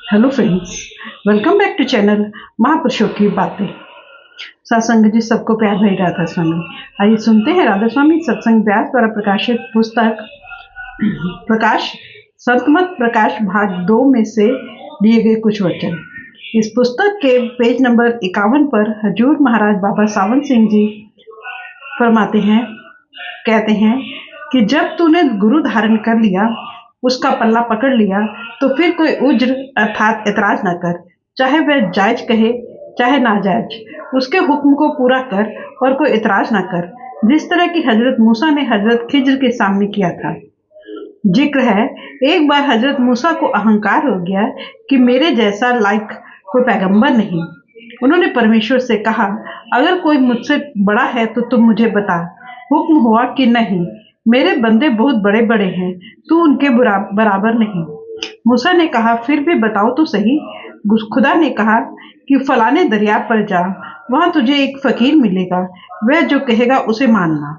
Hello friends, welcome back to channel महापुरुषों की बातें। सत्संग जी सबको प्यार भरी राधा स्वामी। आइए सुनते हैं राधा स्वामी सत्संग व्यास द्वारा प्रकाशित पुस्तक प्रकाश संतमत प्रकाश भाग 2 में से दिए गए कुछ वचन। इस पुस्तक के पेज नंबर 51 पर हजूर महाराज बाबा सावन सिंह जी फरमाते हैं, कहते हैं कि जब तूने गुरु धारण कर लिया, उसका पल्ला पकड़ लिया, तो फिर कोई उज्र अर्थात एतराज न कर, चाहे वह जायज कहे चाहे नाजायज, उसके हुक्म को पूरा कर और कोई एतराज न कर, जिस तरह की हजरत मूसा ने हजरत खिज्र के सामने किया था। जिक्र है, एक बार हजरत मूसा को अहंकार हो गया कि मेरे जैसा लायक कोई पैगंबर नहीं। उन्होंने परमेश्वर से कहा, अगर कोई मुझसे बड़ा है तो तुम मुझे बता। हुक्म हुआ कि नहीं, मेरे बंदे बहुत बड़े बड़े हैं, तू उनके बराबर नहीं। मूसा ने कहा, फिर भी बताओ तो सही। खुदा ने कहा कि फलाने दरिया पर जा, वहां तुझे एक फकीर मिलेगा, वह जो कहेगा उसे मानना।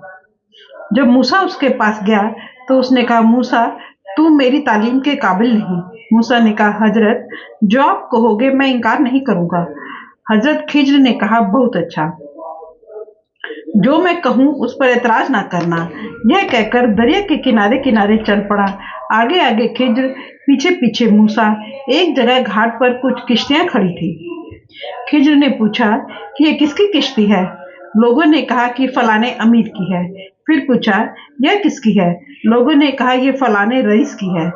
जब मूसा उसके पास गया तो उसने कहा, मूसा तू मेरी तालीम के काबिल नहीं। मूसा ने कहा, हजरत जो आप कहोगे मैं इनकार नहीं करूंगा। हजरत खिज्र ने कहा, बहुत अच्छा, जो मैं कहूं उस पर एतराज ना करना। यह कहकर दरिया के किनारे किनारे चल पड़ा। आगे आगे खिज्र, पीछे पीछे मूसा। एक जगह घाट पर कुछ किश्तियां खड़ी थी। खिज्र ने पूछा कि ये किसकी किश्ती है? लोगों ने कहा कि फलाने अमीर की है। फिर पूछा, यह किसकी है? लोगों ने कहा यह फलाने रईस की है।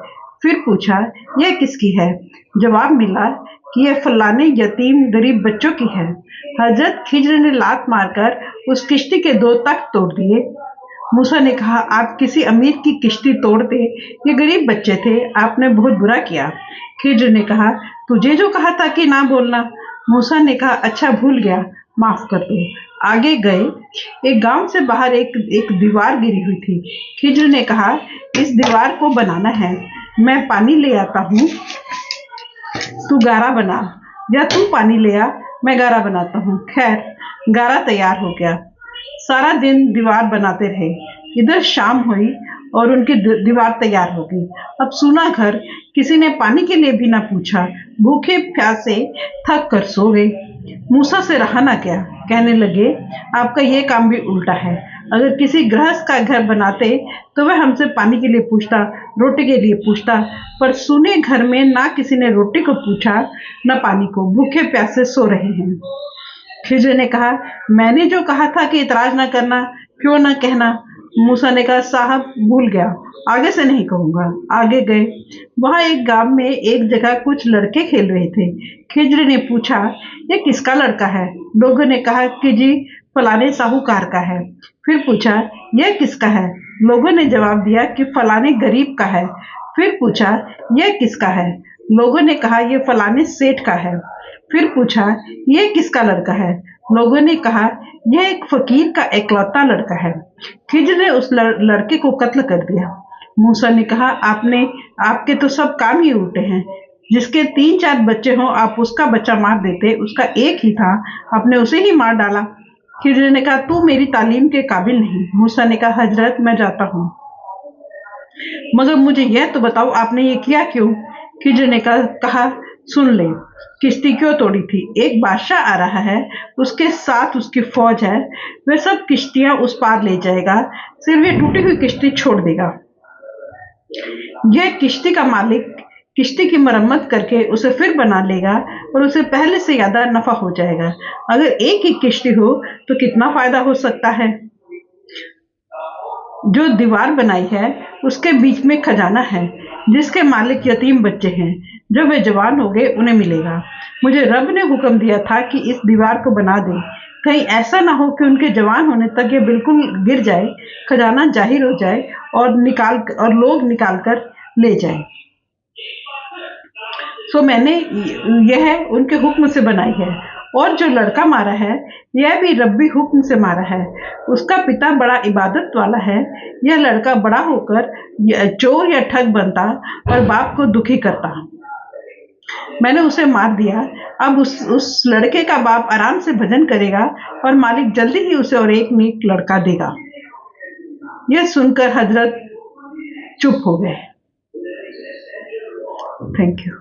फिर पूछा, यह किसकी है? जवाब मिला कि यह फलाने यतीम गरीब बच्चों की है। हजरत खिज्र ने लात मारकर उस किश्ती के 2 तख्त तोड़ दिए। मूसा ने कहा, आप किसी अमीर की किश्ती तोड़ते, ये गरीब बच्चे थे, आपने बहुत बुरा किया। खिज्र ने कहा, तुझे जो कहा था कि ना बोलना। मूसा ने कहा, अच्छा भूल गया, माफ कर दो। आगे गए, एक गांव से बाहर एक दीवार गिरी हुई थी। खिज्र ने कहा, इस दीवार को बनाना है, मैं पानी ले आता हूँ, तू गारा बना, या तू पानी ले आ, मैं गारा बनाता हूँ। खैर, गारा तैयार हो गया। सारा दिन दीवार बनाते रहे। इधर शाम हुई और उनकी दीवार तैयार हो गई। अब सूना घर, किसी ने पानी के लिए भी ना पूछा। भूखे प्यासे थक कर सो गए। मूसा से रहा ना गया। कहने लगे, आपका ये काम भी उल्टा है। अगर किसी गृहस्थ का घर बनाते तो वह हमसे पानी के लिए पूछता, रोटी के लिए पूछता, पर सूने घर में ना किसी ने रोटी को पूछा न पानी को। भूखे प्यासे सो रहे हैं। खिज्र ने कहा, मैंने जो कहा था कि इतराज ना करना, क्यों ना कहना। मूसा ने कहा, साहब भूल गया, आगे से नहीं कहूंगा। आगे गए, वहां एक गांव में एक जगह कुछ लड़के खेल रहे थे। खिज्र ने पूछा, ये किसका लड़का है? लोगों ने कहा कि जी फलाने साहूकार का है। फिर पूछा, यह किसका है? लोगों ने जवाब दिया कि फलाने गरीब का है। फिर पूछा, यह किसका है? लोगों ने कहा, यह फलाने सेठ का है। फिर पूछा, यह किसका लड़का है? लोगों ने कहा, यह एक फकीर का इकलौता लड़का है। खिज्र ने उस लड़के को कत्ल कर दिया। मूसा ने कहा, आपके तो सब काम ही उल्टे हैं। जिसके 3-4 बच्चे हों, आप उसका बच्चा मार देते, उसका एक ही था, आपने उसे ही मार डाला। खिज्र ने कहा, तू मेरी तालीम के काबिल नहीं। मूसा ने कहा, हजरत मैं जाता हूँ, मगर मुझे यह तो बताओ आपने ये किया क्यों? खिज्र ने कहा, सुन ले, किश्ती क्यों तोड़ी थी? एक बादशाह आ रहा है, उसके साथ उसकी फौज है, वह सब किश्तियां उस पार ले जाएगा, सिर्फ ये टूटी हुई किश्ती छोड़ देगा। यह किश्ती का मालिक किश्ती की मरम्मत करके उसे फिर बना लेगा और उसे पहले से ज्यादा नफा हो जाएगा। अगर एक ही किश्ती हो तो कितना फायदा हो सकता है। जो दीवार बनाई है उसके बीच में खजाना है, जिसके मालिक यतीम बच्चे हैं। जब वे जवान हो गए उन्हें मिलेगा। मुझे रब ने हुक्म दिया था कि इस दीवार को बना दे, कहीं ऐसा ना हो कि उनके जवान होने तक ये बिल्कुल गिर जाए, खजाना जाहिर हो जाए और लोग निकाल कर ले जाए। सो मैंने यह उनके हुक्म से बनाई है। और जो लड़का मारा है, यह भी रब्बी हुक्म से मारा है। उसका पिता बड़ा इबादत वाला है। यह लड़का बड़ा होकर चोर या ठग बनता और बाप को दुखी करता। मैंने उसे मार दिया। अब उस लड़के का बाप आराम से भजन करेगा और मालिक जल्दी ही उसे और एक नेक लड़का देगा। यह सुनकर हजरत चुप हो गए। Thank you.